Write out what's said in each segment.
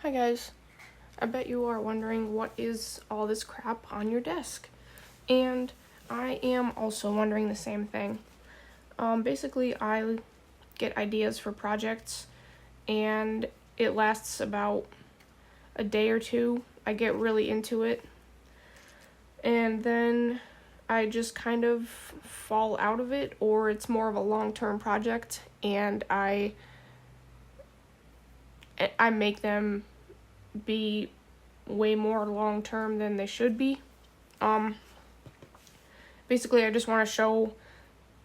Hi guys, I bet you are wondering what is all this crap on your desk, and I am also wondering the same thing. Basically I get ideas for projects and it lasts about a day or two. I get really into it and then I just kind of fall out of it, or it's more of a long-term project and I make them be way more long term than they should be. Basically, I just want to show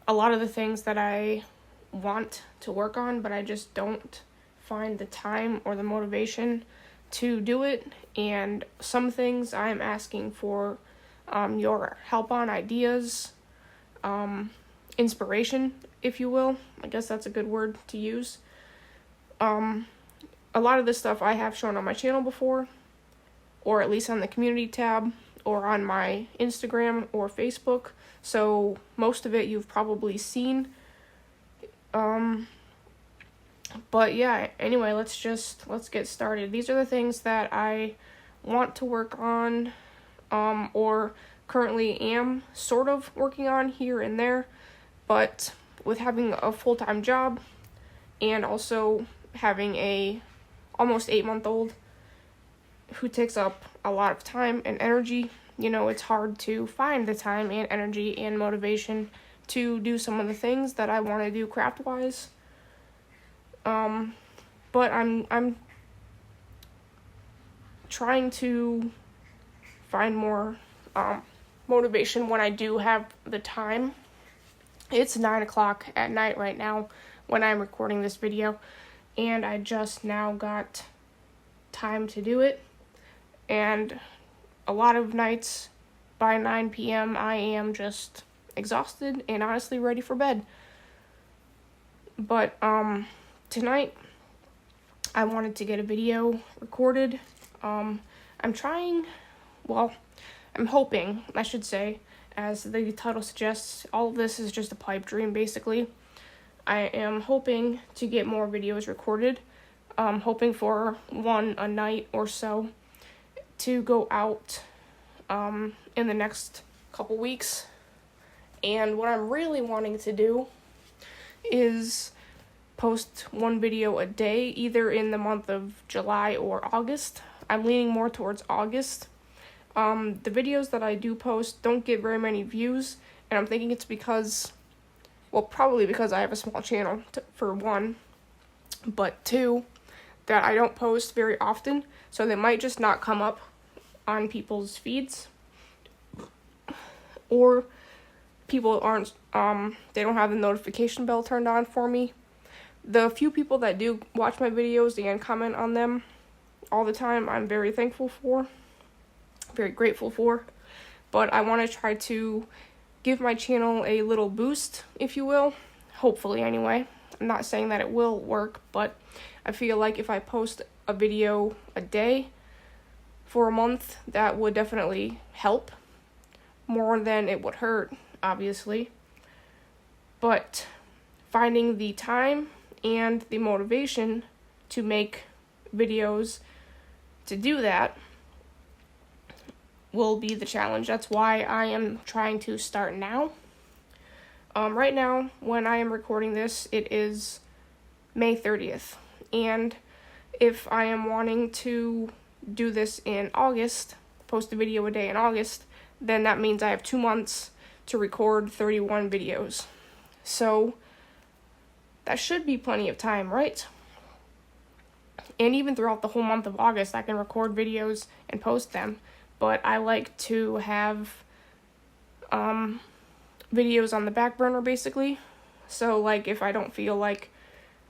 a lot of the things that I want to work on, but I just don't find the time or the motivation to do it. And some things I'm asking for your help on, ideas, inspiration, if you will. I guess that's a good word to use. A lot of this stuff I have shown on my channel before, or at least on the community tab, or on my Instagram or Facebook, so most of it you've probably seen. But yeah, anyway, let's get started. These are the things that I want to work on, or currently am sort of working on here and there, but with having a full-time job and also having a almost 8-month-old who takes up a lot of time and energy, it's hard to find the time and energy and motivation to do some of the things that I want to do craft-wise. But I'm trying to find more motivation when I do have the time. It's 9:00 at night right now when I'm recording this video, and I just now got time to do it. And a lot of nights by 9 p.m. I am just exhausted and honestly ready for bed. But tonight I wanted to get a video recorded. I'm hoping, I should say, as the title suggests, all of this is just a pipe dream basically. I am hoping to get more videos recorded. Hoping for one a night or so to go out in the next couple weeks. And what I'm really wanting to do is post one video a day, either in the month of July or August. I'm leaning more towards August. The videos that I do post don't get very many views, and I'm thinking it's probably because I have a small channel, for one, but two, that I don't post very often, so they might just not come up on people's feeds, or people they don't have the notification bell turned on for me. The few people that do watch my videos and comment on them all the time, I'm very thankful for, very grateful for, but I want to try to give my channel a little boost, if you will, hopefully anyway. I'm not saying that it will work, but I feel like if I post a video a day for a month, that would definitely help more than it would hurt, obviously. But finding the time and the motivation to make videos to do that will be the challenge. That's why I am trying to start now. Right now, when I am recording this, it is May 30th. And if I am wanting to do this in August, post a video a day in August, then that means I have 2 months to record 31 videos. So that should be plenty of time, right? And even throughout the whole month of August, I can record videos and post them. But I like to have videos on the back burner, basically. So, like, if I don't feel like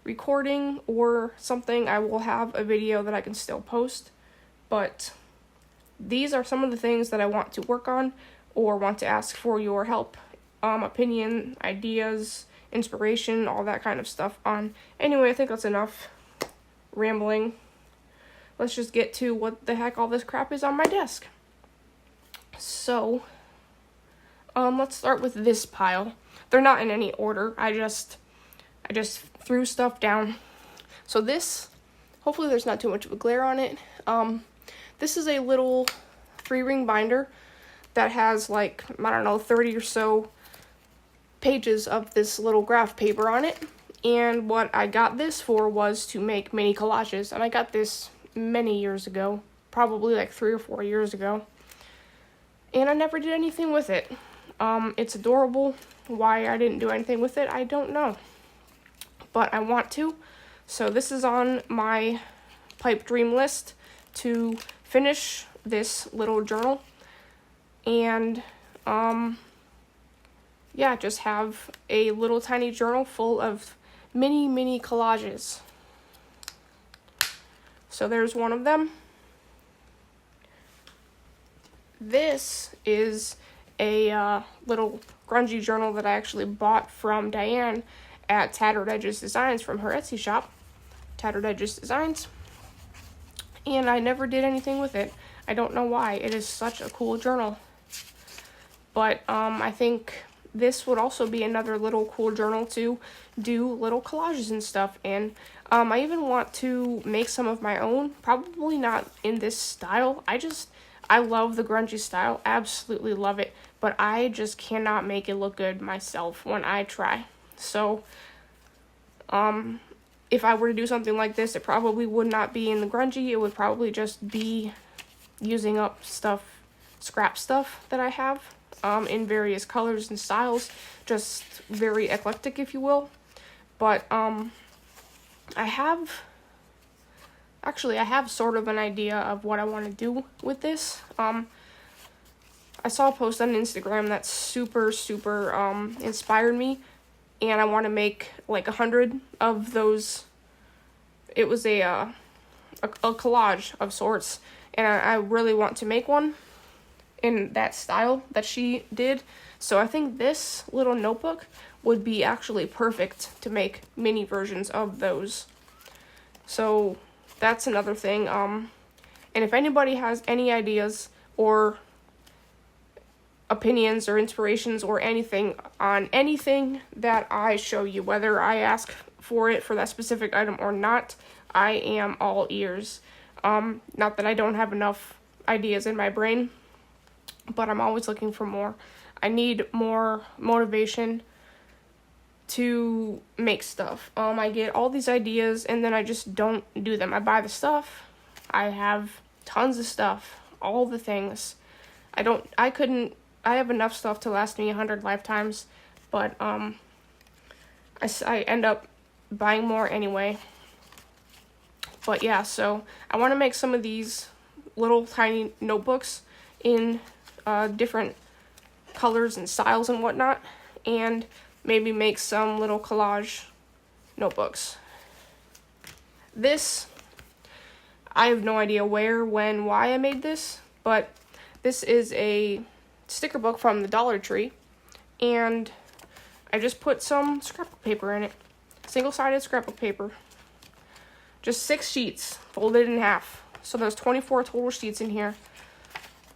recording or something, I will have a video that I can still post. But these are some of the things that I want to work on or want to ask for your help, opinion, ideas, inspiration, all that kind of stuff on. Anyway, I think that's enough rambling. Let's just get to what the heck all this crap is on my desk. So, let's start with this pile. They're not in any order. I just threw stuff down. So this Hopefully there's not too much of a glare on it. This is a little 3-ring binder that has like, I don't know, 30 or so pages of this little graph paper on it. And what I got this for was to make mini collages. And I got this many years ago, probably like 3 or 4 years ago. And I never did anything with it. It's adorable. Why I didn't do anything with it, I don't know. But I want to. So this is on my pipe dream list to finish this little journal. And, yeah, just have a little tiny journal full of mini collages. So there's one of them. This is a little grungy journal that I actually bought from Diane at Tattered Edges Designs from her Etsy shop, Tattered Edges Designs. And I never did anything with it. I don't know why. It is such a cool journal. But I think this would also be another little cool journal to do little collages and stuff. And I even want to make some of my own. Probably not in this style. I love the grungy style. Absolutely love it. But I just cannot make it look good myself when I try. So, if I were to do something like this, it probably would not be in the grungy. It would probably just be using up scrap stuff that I have, in various colors and styles. Just very eclectic, if you will. But, I have sort of an idea of what I want to do with this. I saw a post on Instagram that super inspired me, and I want to make like 100 of those. It was a collage of sorts, and I really want to make one in that style that she did. So I think this little notebook would be actually perfect to make mini versions of those. So that's another thing. And if anybody has any ideas or opinions or inspirations or anything on anything that I show you, whether I ask for it for that specific item or not, I am all ears. Not that I don't have enough ideas in my brain, but I'm always looking for more. I need more motivation to make stuff. I get all these ideas and then I just don't do them. I buy the stuff. I have tons of stuff, all the things. I have enough stuff to last me 100 lifetimes, but I end up buying more anyway. But yeah, so I want to make some of these little tiny notebooks in different colors and styles and whatnot, and maybe make some little collage notebooks. This, I have no idea where, when, why I made this, but this is a sticker book from the Dollar Tree, and I just put some scrapbook paper in it. Single-sided scrapbook paper. Just 6 sheets, folded in half. So there's 24 total sheets in here.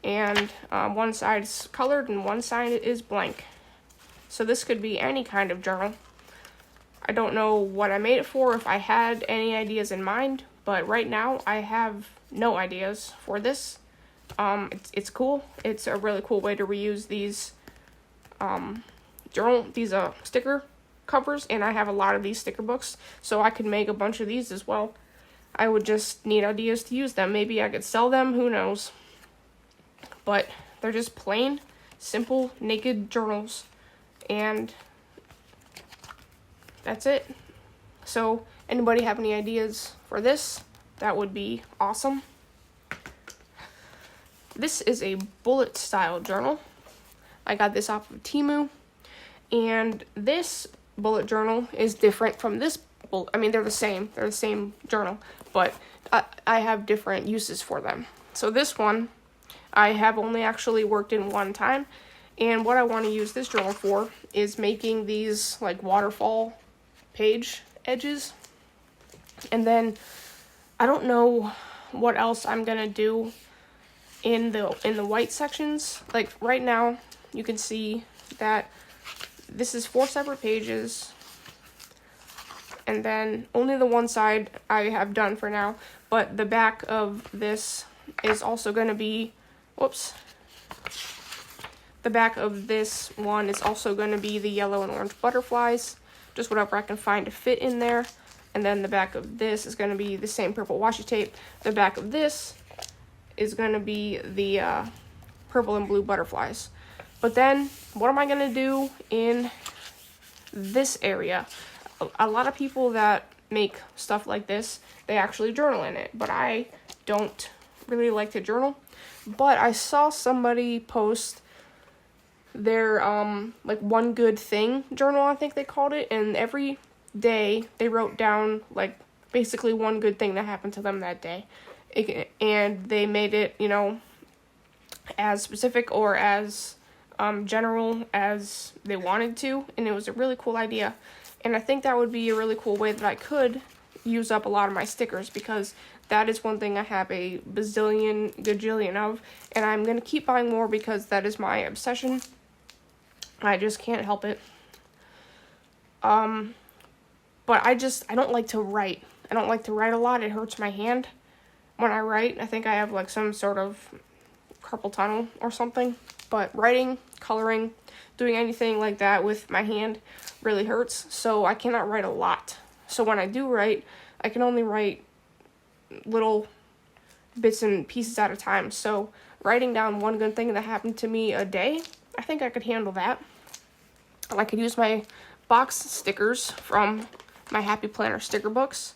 And one side is colored and one side is blank. So this could be any kind of journal. I don't know what I made it for, if I had any ideas in mind, but right now I have no ideas for this. It's cool. It's a really cool way to reuse these sticker covers, and I have a lot of these sticker books, so I could make a bunch of these as well. I would just need ideas to use them. Maybe I could sell them, who knows. But they're just plain, simple, naked journals, and that's it. So, anybody have any ideas for this? That would be awesome. This is a bullet style journal. I got this off of Temu, and this bullet journal is different from this bullet. I mean, they're the same journal, but I have different uses for them. So this one, I have only actually worked in one time, and what I want to use this journal for is making these like waterfall page edges. And then I don't know what else I'm gonna do in the white sections. Like right now you can see that this is 4 separate pages, and then only the one side I have done for now, but the back of this is also going to be, the back of this one is also going to be the yellow and orange butterflies, just whatever I can find to fit in there. And then the back of this is going to be the same purple washi tape. The back of this is going to be the purple and blue butterflies. But then, what am I going to do in this area? A lot of people that make stuff like this, they actually journal in it, but I don't really like to journal. But I saw somebody post their like one good thing journal, I think they called it, and every day they wrote down like basically one good thing that happened to them that day, and they made it, you know, as specific or as general as they wanted to, and it was a really cool idea. And I think that would be a really cool way that I could use up a lot of my stickers, because that is one thing I have a bazillion gajillion of, and I'm going to keep buying more because that is my obsession. I just can't help it. But I don't like to write. I don't like to write a lot. It hurts my hand when I write. I think I have like some sort of carpal tunnel or something. But writing, coloring, doing anything like that with my hand really hurts. So I cannot write a lot. So when I do write, I can only write little bits and pieces at a time. So writing down one good thing that happened to me a day, I think I could handle that. And I could use my box stickers from my Happy Planner sticker books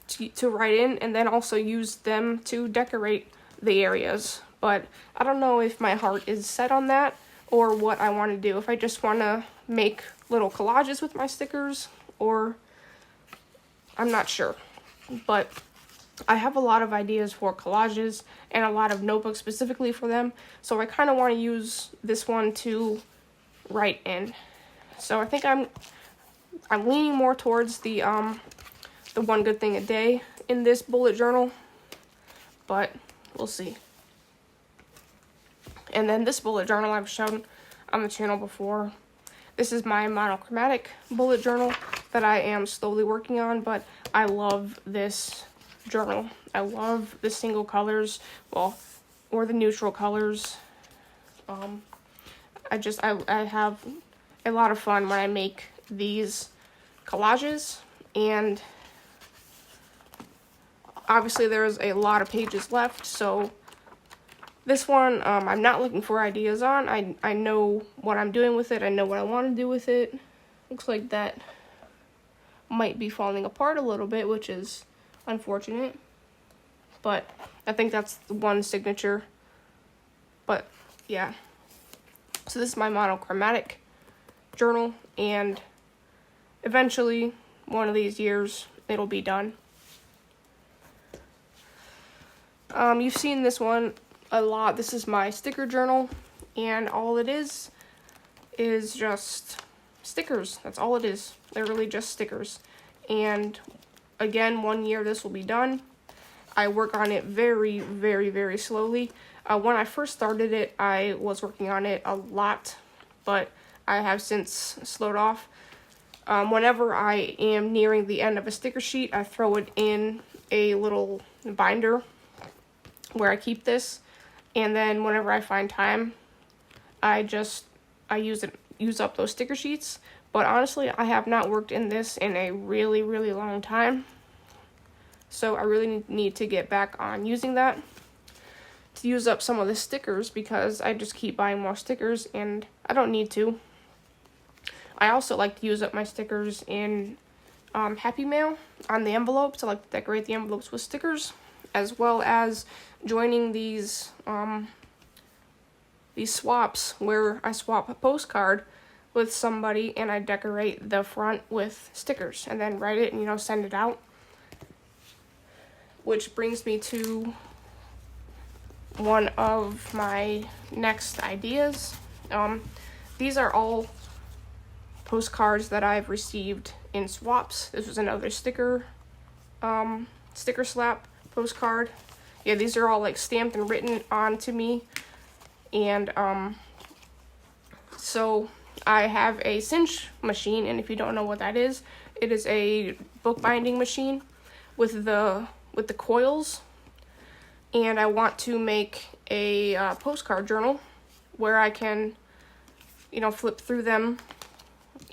to write in, and then also use them to decorate the areas. But I don't know if my heart is set on that or what I want to do. If I just want to make little collages with my stickers, or I'm not sure. But I have a lot of ideas for collages and a lot of notebooks specifically for them, so I kind of want to use this one to write in. So I think I'm leaning more towards the one good thing a day in this bullet journal, but we'll see. And then this bullet journal I've shown on the channel before. This is my monochromatic bullet journal that I am slowly working on, but I love this journal. I love the single colors, or the neutral colors. I have a lot of fun when I make these collages, and obviously there's a lot of pages left, so this one I'm not looking for ideas on. I know what I'm doing with it. I know what I want to do with it. Looks like that might be falling apart a little bit, which is unfortunate, but I think that's one signature. But yeah, so this is my monochromatic journal, and eventually one of these years it'll be done. You've seen this one a lot. This is my sticker journal, and all it is just stickers. That's all it is. Literally just stickers. And again, 1 year this will be done. I work on it very, very, very slowly. When I first started it, I was working on it a lot, but I have since slowed off. Whenever I am nearing the end of a sticker sheet, I throw it in a little binder where I keep this, and then whenever I find time, I use up those sticker sheets. But honestly, I have not worked in this in a really, really long time, so I really need to get back on using that to use up some of the stickers, because I just keep buying more stickers and I don't need to. I also like to use up my stickers in Happy Mail on the envelopes. I like to decorate the envelopes with stickers, as well as joining these swaps where I swap a postcard with somebody and I decorate the front with stickers and then write it and, send it out. Which brings me to one of my next ideas. These are all postcards that I've received in swaps. This was another sticker slap postcard. Yeah, these are all like stamped and written onto me. And so I have a cinch machine, and if you don't know what that is, It is a bookbinding machine with the coils, and I want to make a postcard journal where I can, flip through them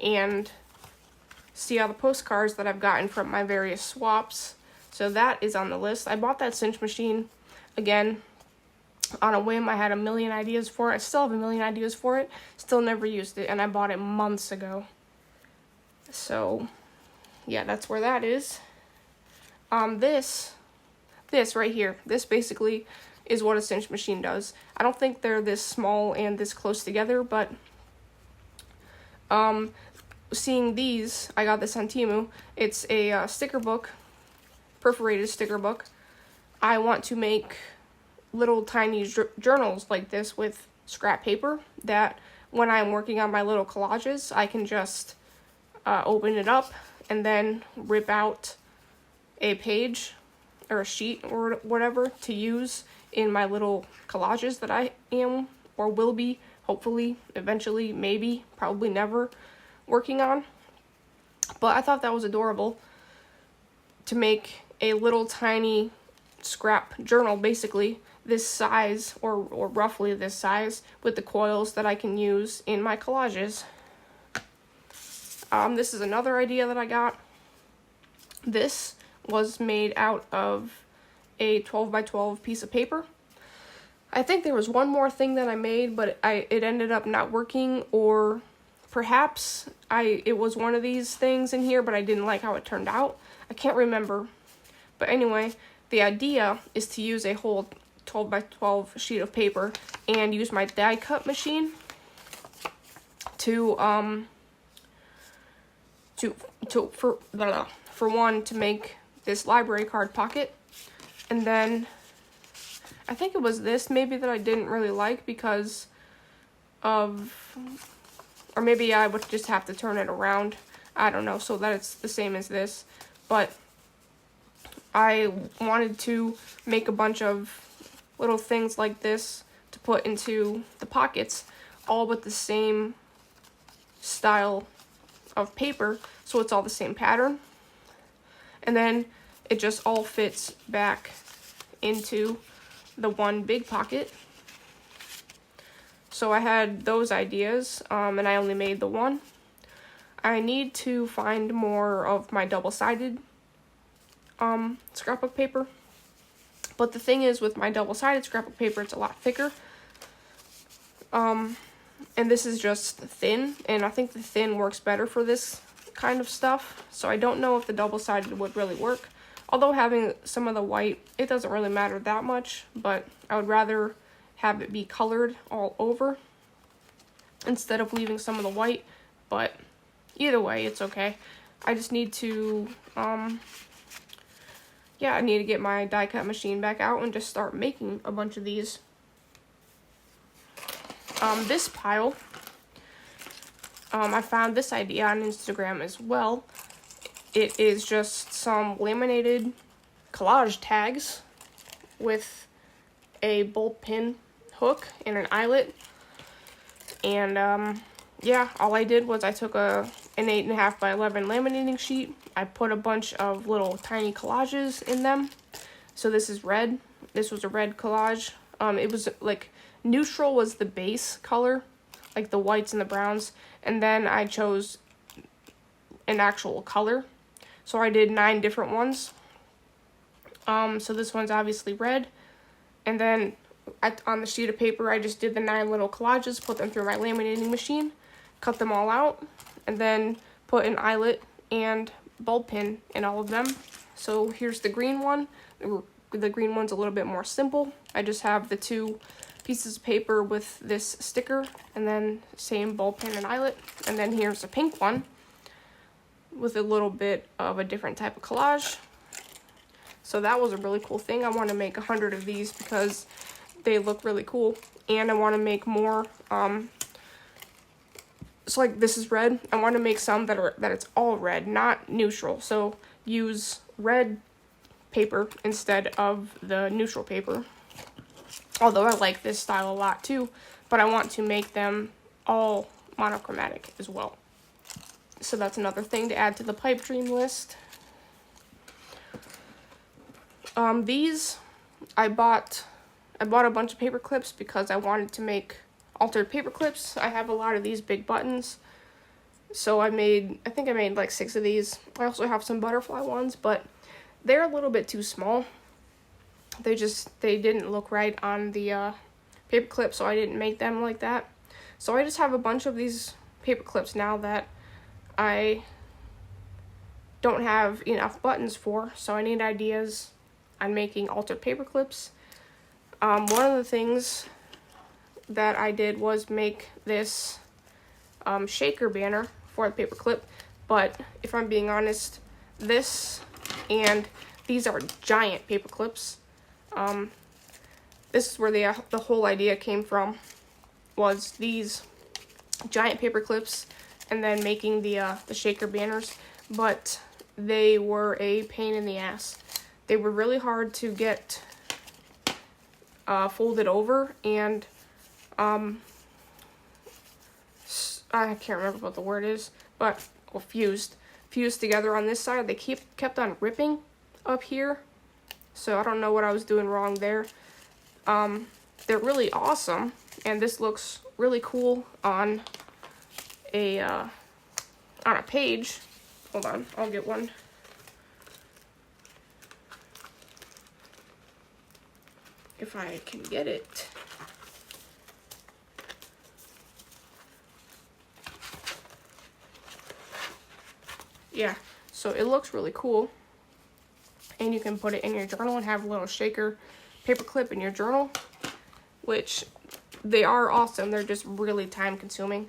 and see all the postcards that I've gotten from my various swaps. So that is on the list. I bought that cinch machine, again, on a whim. I had a million ideas for it. I still have a million ideas for it. Still never used it, and I bought it months ago. So, yeah, that's where that is. This right here, this basically is what a cinch machine does. I don't think they're this small and this close together, but seeing these, I got this on Temu. It's a sticker book, perforated sticker book. I want to make little tiny journals like this with scrap paper that when I'm working on my little collages, I can just open it up and then rip out a page or a sheet or whatever to use in my little collages that I am or will be, hopefully, eventually, maybe, probably never working on. But I thought that was adorable to make a little tiny scrap journal, basically this size or roughly this size, with the coils that I can use in my collages. This is another idea that I got. This was made out of a 12 by 12 piece of paper. I think there was one more thing that I made, but it ended up not working, or perhaps it was one of these things in here, but I didn't like how it turned out. I can't remember. But anyway, the idea is to use a whole 12 by 12 sheet of paper and use my die cut machine for one, to make this library card pocket. And then I think it was this maybe that I didn't really like because of, or maybe I would just have to turn it around, I don't know, so that it's the same as this. But I wanted to make a bunch of little things like this to put into the pockets, all with the same style of paper, so it's all the same pattern. And then it just all fits back into the one big pocket. So I had those ideas, and I only made the one. I need to find more of my double-sided scrapbook paper. But the thing is, with my double-sided scrapbook paper, it's a lot thicker. And this is just thin, and I think the thin works better for this kind of stuff. So I don't know if the double-sided would really work. Although having some of the white, it doesn't really matter that much, but I would rather have it be colored all over instead of leaving some of the white. But either way, it's okay. I just need to, I need to get my die cut machine back out and just start making a bunch of these. This pile, I found this idea on Instagram as well. It is just some laminated collage tags with a bolt pin hook and an eyelet. And, all I did was I took an 8.5 by 11 laminating sheet. I put a bunch of little tiny collages in them. So this is red. This was a red collage. It was like neutral was the base color, like the whites and the browns. And then I chose an actual color. So I did 9 different ones. So this one's obviously red. And then on the sheet of paper, I just did the 9 little collages, put them through my laminating machine, cut them all out, and then put an eyelet and bulb pin in all of them. So here's the green one. The green one's a little bit more simple. I just have the 2 pieces of paper with this sticker, and then same bulb pin and eyelet. And then here's the pink one with a little bit of a different type of collage. So that was a really cool thing. I want to make 100 of these because they look really cool, and I want to make more. So like this is red. I want to make some that it's all red, not neutral. So use red paper instead of the neutral paper. Although I like this style a lot too, but I want to make them all monochromatic as well. So that's another thing to add to the pipe dream list. These, I bought a bunch of paper clips because I wanted to make altered paper clips. I have a lot of these big buttons. So I think I made like 6 of these. I also have some butterfly ones, but they're a little bit too small. They didn't look right on the paper clip, so I didn't make them like that. So I just have a bunch of these paper clips now that I don't have enough buttons for, so I need ideas on making altered paper clips. One of the things that I did was make this shaker banner for the paper clip, but if I'm being honest, this and these are giant paper clips. This is where the whole idea came from, was these giant paper clips and then making the shaker banners, but they were a pain in the ass. They were really hard to get folded over, and I can't remember what the word is, but fused together on this side. They kept on ripping up here, so I don't know what I was doing wrong there. They're really awesome, and this looks really cool on a page. Hold on, I'll get one. If I can get it. Yeah, so it looks really cool. And you can put it in your journal and have a little shaker paper clip in your journal, which they are awesome. They're just really time consuming.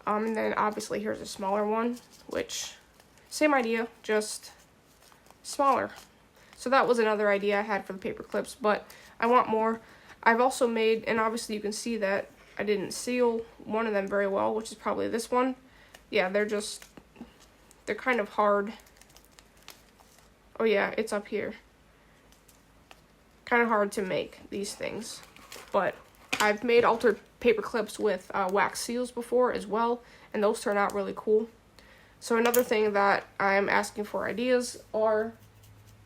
And then obviously here's a smaller one, which same idea, just smaller. So that was another idea I had for the paper clips, but I want more. I've also made, and obviously you can see that I didn't seal one of them very well, which is probably this one. Yeah, they're kind of hard. Oh yeah, it's up here. Kind of hard to make these things, but I've made altered paper clips with wax seals before as well, and those turn out really cool. So another thing that I'm asking for ideas are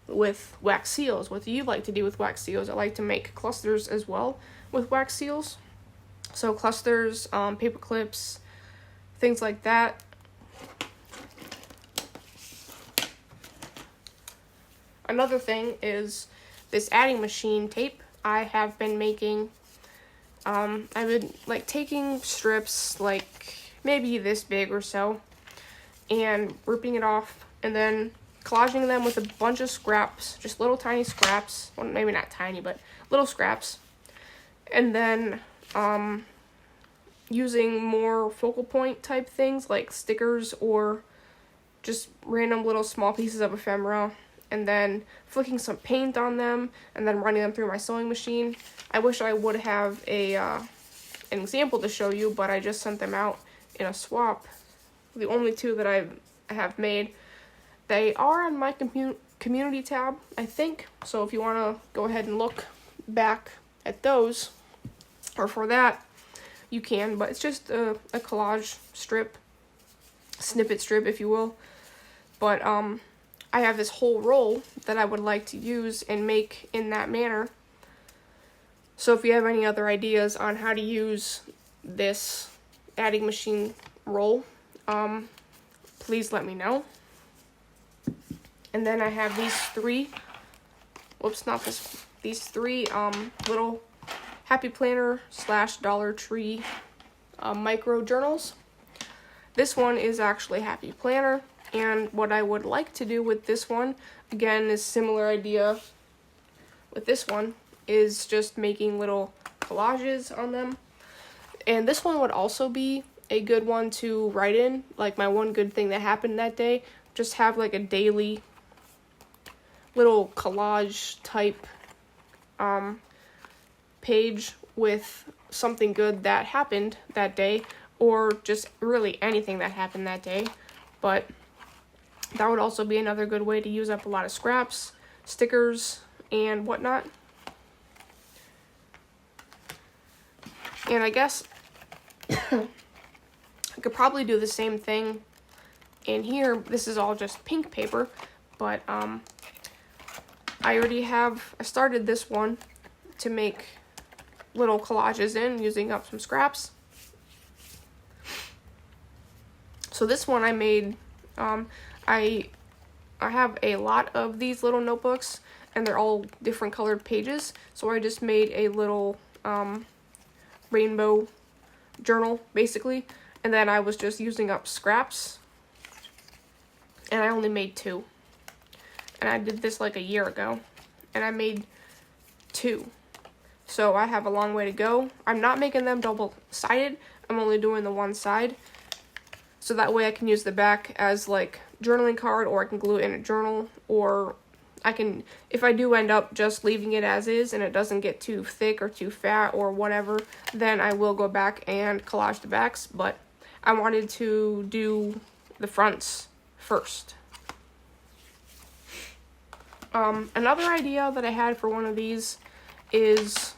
with wax seals. What do you like to do with wax seals? I like to make clusters as well with wax seals. So clusters, paper clips, things like that. Another thing is this adding machine tape. I have been making, I've been like taking strips like maybe this big or so and ripping it off and then collaging them with a bunch of scraps, just little tiny scraps, well, maybe not tiny, but little scraps, and then using more focal point type things like stickers or just random little small pieces of ephemera, and then flicking some paint on them and then running them through my sewing machine. I wish I would have an example to show you, but I just sent them out in a swap. The only 2 that I have made. They are on my community tab, I think. So if you want to go ahead and look back at those, or for that, you can. But it's just a collage strip, snippet strip, if you will. But I have this whole roll that I would like to use and make in that manner. So if you have any other ideas on how to use this adding machine roll, please let me know. And then I have these 3, these 3 little Happy Planner / Dollar Tree micro journals. This one is actually Happy Planner, and what I would like to do with this one, again, is similar idea with this one, is just making little collages on them. And this one would also be a good one to write in, like my one good thing that happened that day. Just have like a daily little collage type page with something good that happened that day, or just really anything that happened that day. But that would also be another good way to use up a lot of scraps, stickers, and whatnot. And I guess I could probably do the same thing in here, this is all just pink paper, but I started this one to make little collages in using up some scraps. So this one I made, I have a lot of these little notebooks, and they're all different colored pages, so I just made a little rainbow journal, basically, and then I was just using up scraps, and I only made 2. And I did this like a year ago, and I made 2. So I have a long way to go. I'm not making them double-sided, I'm only doing the one side, so that way I can use the back as like journaling card, or I can glue it in a journal, or I can, if I do end up just leaving it as is and it doesn't get too thick or too fat or whatever, then I will go back and collage the backs, but I wanted to do the fronts first. Another idea that I had for one of these is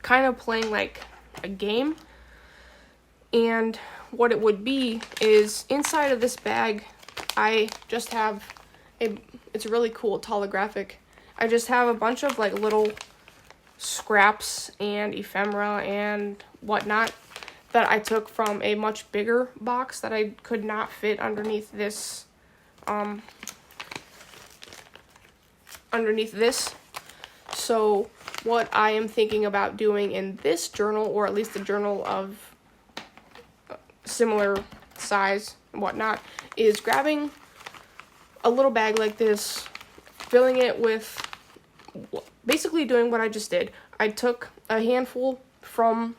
kind of playing like a game, and what it would be is inside of this bag I just have it's really cool, it's holographic. I just have a bunch of like little scraps and ephemera and whatnot that I took from a much bigger box that I could not fit underneath this So what I am thinking about doing in this journal, or at least a journal of similar size and whatnot, is grabbing a little bag like this, filling it with, basically doing what I just did. I took a handful from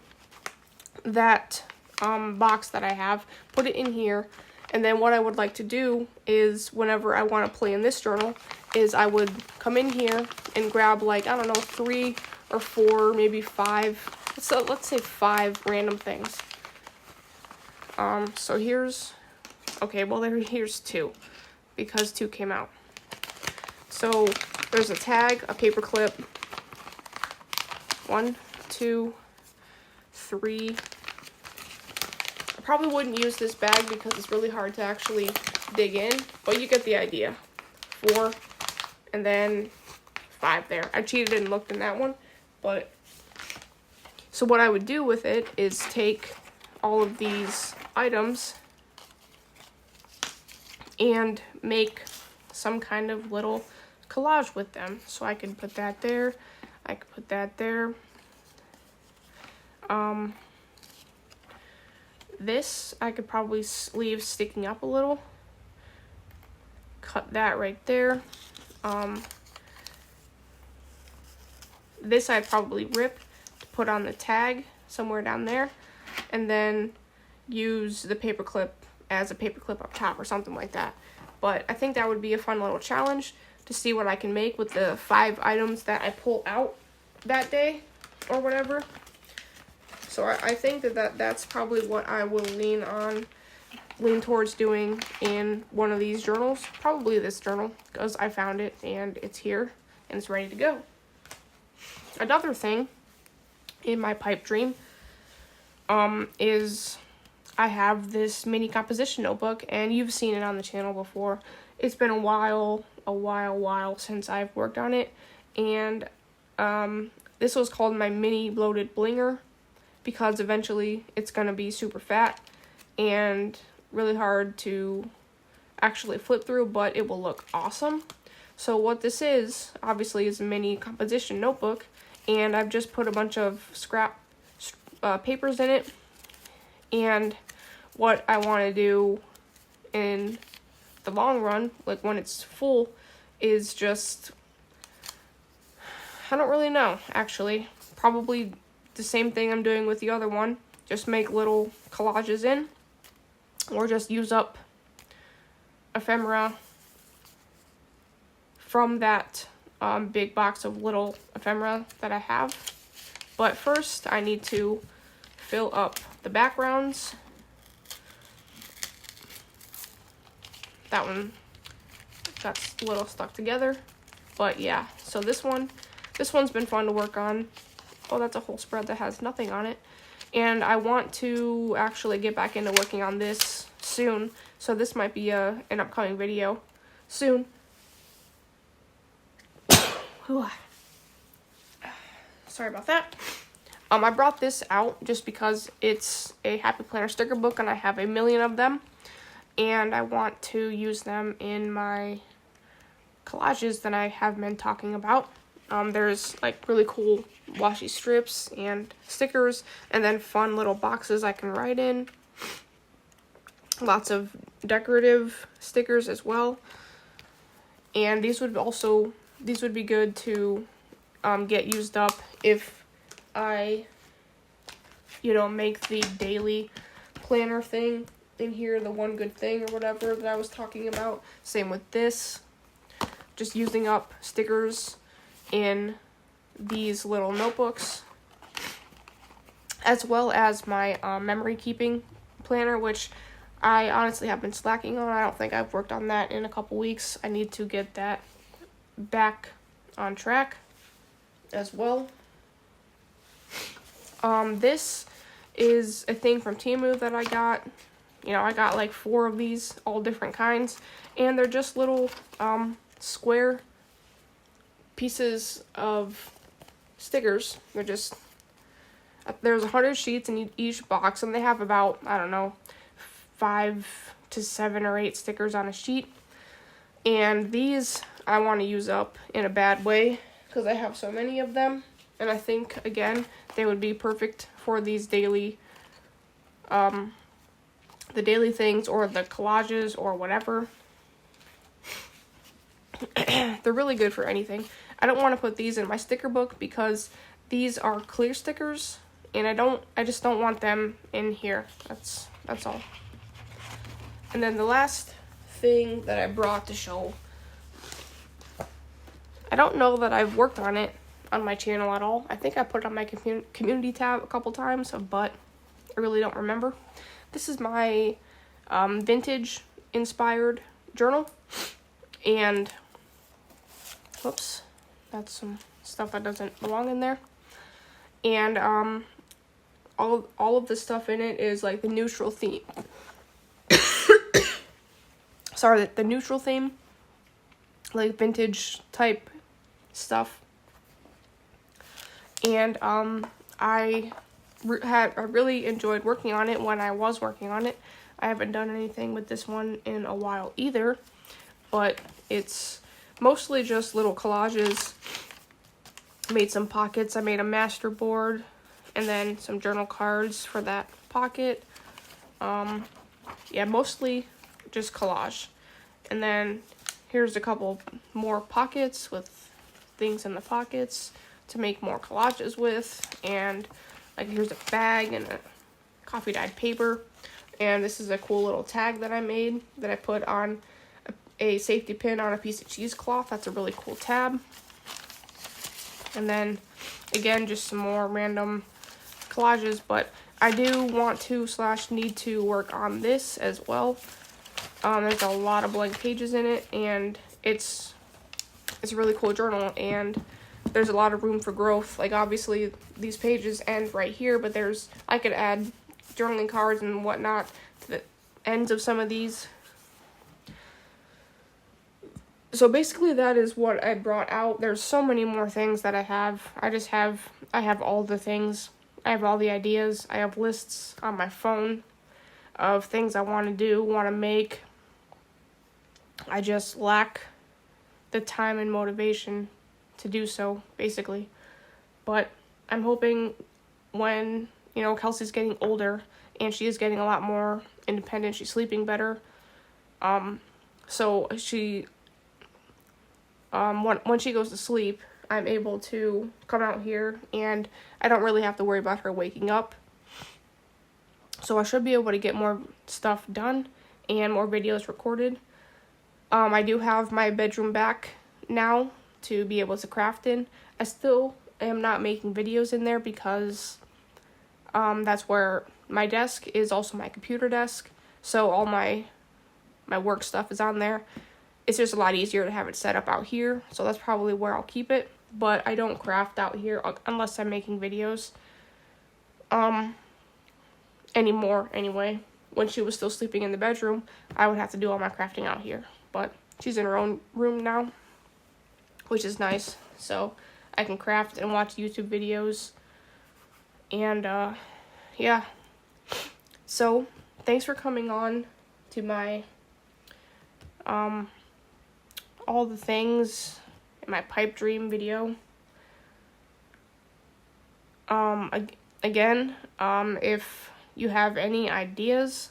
that box that I have, put it in here, and then what I would like to do is, whenever I want to play in this journal, is I would come in here and grab like, I don't know, 3 or 4, maybe 5, so let's say 5 random things. So here's 2, because 2 came out. So there's a tag, a paper clip, 1, 2, 3. I probably wouldn't use this bag because it's really hard to actually dig in, but you get the idea. 4, and then 5 there. I cheated and looked in that one, but so what I would do with it is take all of these items and make some kind of little collage with them. So I could put that there, I could put that there. This I could probably leave sticking up a little. Cut that right there. This I'd probably rip to put on the tag somewhere down there, and then use the paper clip as a paper clip up top or something like that. But I think that would be a fun little challenge to see what I can make with the 5 items that I pull out that day or whatever. So I think that's probably what I will lean towards doing in one of these journals. Probably this journal, because I found it and it's here and it's ready to go. Another thing in my pipe dream is I have this mini composition notebook, and you've seen it on the channel before. It's been a while since I've worked on it, and this was called my mini bloated blinger, because eventually it's gonna be super fat and really hard to actually flip through, but it will look awesome. So what this is, obviously, is a mini composition notebook, and I've just put a bunch of scrap papers in it, and what I want to do in the long run, like when it's full, is just, I don't really know, actually. Probably the same thing I'm doing with the other one, just make little collages in, or just use up ephemera from that big box of little ephemera that I have. But first I need to fill up the backgrounds. That one got a little stuck together, but yeah, so this one's been fun to work on. Oh, that's a whole spread that has nothing on it, and I want to actually get back into working on this soon, so this might be an upcoming video soon. Sorry about that. I brought this out just because it's a Happy Planner sticker book and I have a million of them, and I want to use them in my collages that I have been talking about. There's like really cool washi strips and stickers, and then fun little boxes I can write in. Lots of decorative stickers as well. And these would be good to get used up if I, make the daily planner thing in here, the one good thing or whatever that I was talking about. Same with this. Just using up stickers in these little notebooks, as well as my memory keeping planner, which I honestly have been slacking on. I don't think I've worked on that in a couple weeks. I need to get that back on track as well. This is a thing from Temu that I got. I got like 4 of these, all different kinds, and they're just little square pieces of stickers. There's 100 sheets in each box, and they have about, 5 to 7 or 8 stickers on a sheet. And these I want to use up in a bad way because I have so many of them, and I think again they would be perfect for these daily the daily things or the collages or whatever. They're really good for anything. I don't want to put these in my sticker book because these are clear stickers, and I just don't want them in here. That's all. And then the last thing that I brought to show, I don't know that I've worked on it on my channel at all. I think I put it on my community tab a couple times, but I really don't remember. This is my vintage inspired journal, and whoops, that's some stuff that doesn't belong in there. And all of the stuff in it is like the neutral theme. Sorry, the neutral theme, like vintage type stuff. And I really enjoyed working on it when I was working on it. I haven't done anything with this one in a while either, but it's mostly just little collages. Made some pockets. I made a master board and then some journal cards for that pocket. Yeah, mostly just collage. And then here's a couple more pockets with things in the pockets to make more collages with. And like here's a bag and a coffee dyed paper. And this is a cool little tag that I made that I put on a safety pin on a piece of cheesecloth. That's a really cool tab. And then again, just some more random collages, but I do want to / need to work on this as well. There's a lot of blank pages in it, and it's a really cool journal, and there's a lot of room for growth. Like obviously these pages end right here, but I could add journaling cards and whatnot to the ends of some of these. So basically that is what I brought out. There's so many more things that I have. I have all the things. I have all the ideas. I have lists on my phone of things I want to do, want to make. I just lack the time and motivation to do so, basically. But I'm hoping when, Kelsey's getting older and she is getting a lot more independent, she's sleeping better. So she, when she goes to sleep, I'm able to come out here and I don't really have to worry about her waking up. So I should be able to get more stuff done and more videos recorded. I do have my bedroom back now to be able to craft in. I still am not making videos in there because that's where my desk is, also my computer desk. So all my work stuff is on there. It's just a lot easier to have it set up out here. So that's probably where I'll keep it. But I don't craft out here unless I'm making videos. Anymore, anyway. when she was still sleeping in the bedroom, I would have to do all my crafting out here. But she's in her own room now, which is nice. So I can craft and watch YouTube videos. And yeah. So thanks for coming on to my all the things in my pipe dream video. Again, if you have any ideas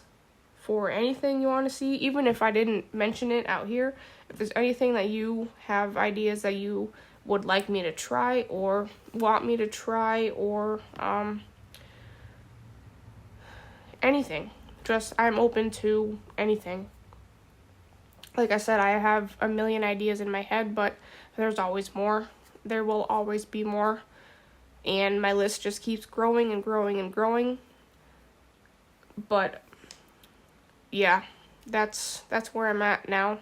for anything you want to see, even if I didn't mention it out here, if there's anything that you have ideas that you would like me to try or want me to try, or anything, just I'm open to anything. Like I said, I have a million ideas in my head, but there's always more. There will always be more. And my list just keeps growing and growing and growing. But yeah, that's where I'm at now.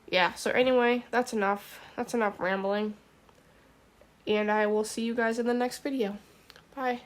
Yeah, so anyway, that's enough. That's enough rambling. And I will see you guys in the next video. Bye.